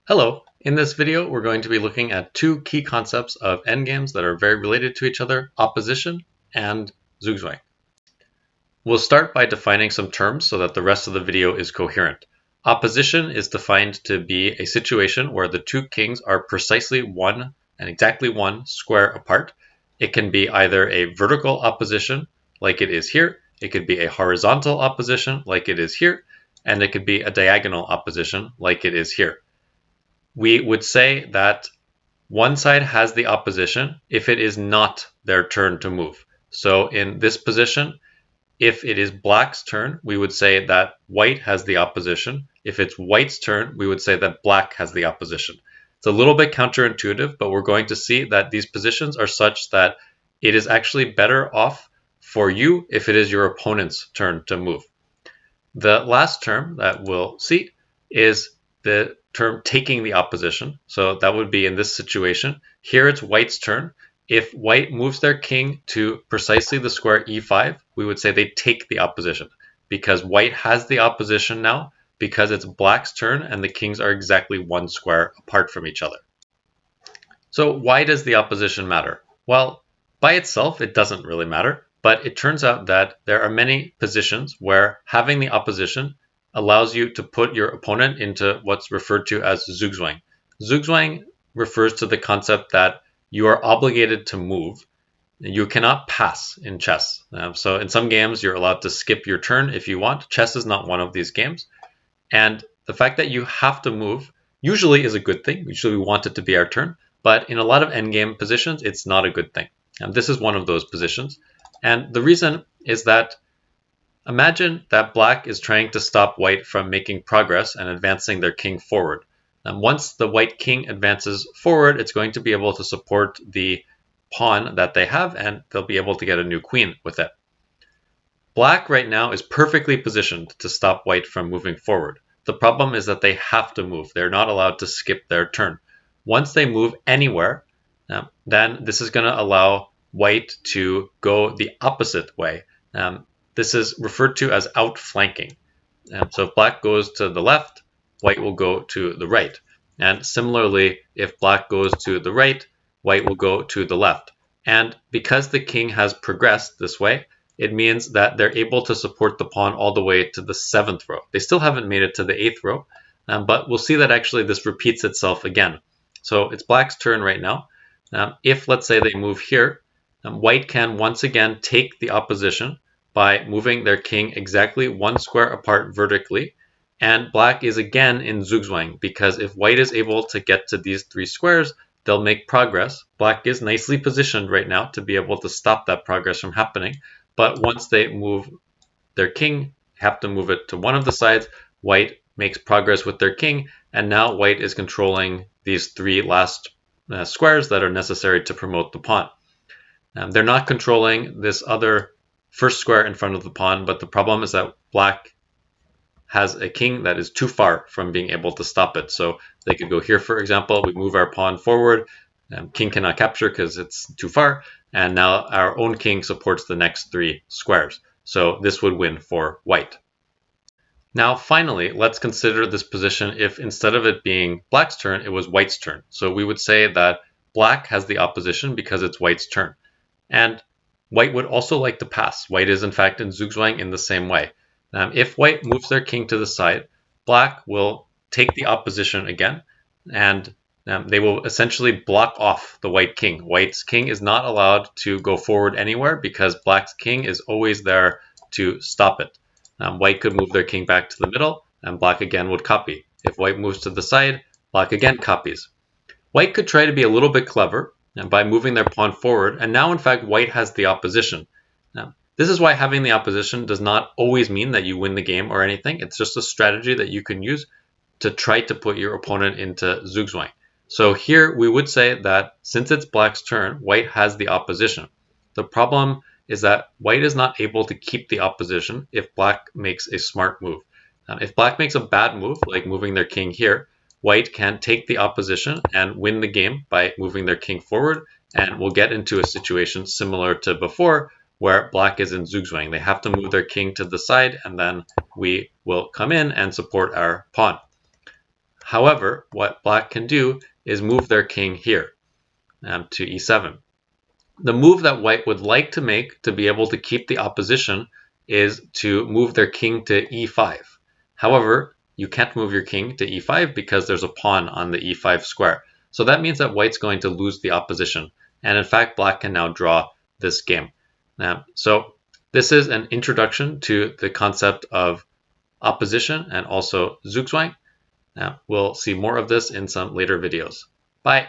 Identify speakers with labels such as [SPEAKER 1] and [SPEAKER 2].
[SPEAKER 1] Hello! In this video, we're going to be looking at two key concepts of endgames that are very related to each other, opposition and zugswang. We'll start by defining some terms so that the rest of the video is coherent. Opposition is defined to be a situation where the two kings are precisely exactly one square apart. It can be either a vertical opposition, like it is here, it could be a horizontal opposition, like it is here, and it could be a diagonal opposition, like it is here. We would say that one side has the opposition if it is not their turn to move. So in this position, if it is black's turn, we would say that white has the opposition. If it's white's turn, we would say that black has the opposition. It's a little bit counterintuitive, but we're going to see that these positions are such that it is actually better off for you if it is your opponent's turn to move. The last term that we'll see is the term taking the opposition. So that would be in this situation. Here it's white's turn. If white moves their king to precisely the square e5, we would say they take the opposition because white has the opposition now because it's black's turn and the kings are exactly one square apart from each other. So why does the opposition matter? Well, by itself, it doesn't really matter, but it turns out that there are many positions where having the opposition allows you to put your opponent into what's referred to as zugswang. Zugswang refers to the concept that you are obligated to move. You cannot pass in chess. So in some games, you're allowed to skip your turn if you want. Chess is not one of these games. And the fact that you have to move usually is a good thing. Usually we want it to be our turn. But in a lot of endgame positions, it's not a good thing. And this is one of those positions. And the reason is that imagine that black is trying to stop white from making progress and advancing their king forward. And once the white king advances forward, it's going to be able to support the pawn that they have, and they'll be able to get a new queen with it. Black right now is perfectly positioned to stop white from moving forward. The problem is that they have to move. They're not allowed to skip their turn. Once they move anywhere, then this is going to allow white to go the opposite way. This is referred to as outflanking. So if black goes to the left, white will go to the right. And similarly, if black goes to the right, white will go to the left. And because the king has progressed this way, it means that they're able to support the pawn all the way to the 7th row. They still haven't made it to the 8th row, but we'll see that actually this repeats itself again. So it's black's turn right now. If, let's say, they move here, white can once again take the opposition by moving their king exactly one square apart vertically, and black is again in zugswang, because if white is able to get to these three squares, they'll make progress. Black is nicely positioned right now to be able to stop that progress from happening, but once they move their king, have to move it to one of the sides, white makes progress with their king, and now white is controlling these three last squares that are necessary to promote the pawn. They're not controlling this other first square in front of the pawn, but the problem is that black has a king that is too far from being able to stop it. So they could go here, for example, we move our pawn forward, king cannot capture because it's too far, and now our own king supports the next three squares. So this would win for white. Now finally, let's consider this position if instead of it being black's turn, it was white's turn. So we would say that black has the opposition because it's white's turn. And white would also like to pass. White is in fact in zugswang in the same way. If white moves their king to the side, black will take the opposition again, and they will essentially block off the white king. White's king is not allowed to go forward anywhere because black's king is always there to stop it. White could move their king back to the middle, and black again would copy. If white moves to the side, black again copies. White could try to be a little bit clever by moving their pawn forward, and now in fact white has the opposition. This is why having the opposition does not always mean that you win the game or anything. It's just a strategy that you can use to try to put your opponent into zugswang. So here we would say that since it's black's turn, white has the opposition. The problem is that white is not able to keep the opposition if black makes a smart move. If black makes a bad move, like moving their king here, white can take the opposition and win the game by moving their king forward, and we'll get into a situation similar to before where black is in zugswang. They have to move their king to the side, and then we will come in and support our pawn. However, what black can do is move their king here to e7. The move that white would like to make to be able to keep the opposition is to move their king to e5. However, you can't move your king to e5 because there's a pawn on the e5 square. So that means that white's going to lose the opposition. And in fact, black can now draw this game. So this is an introduction to the concept of opposition and also zugswang. We'll see more of this in some later videos. Bye.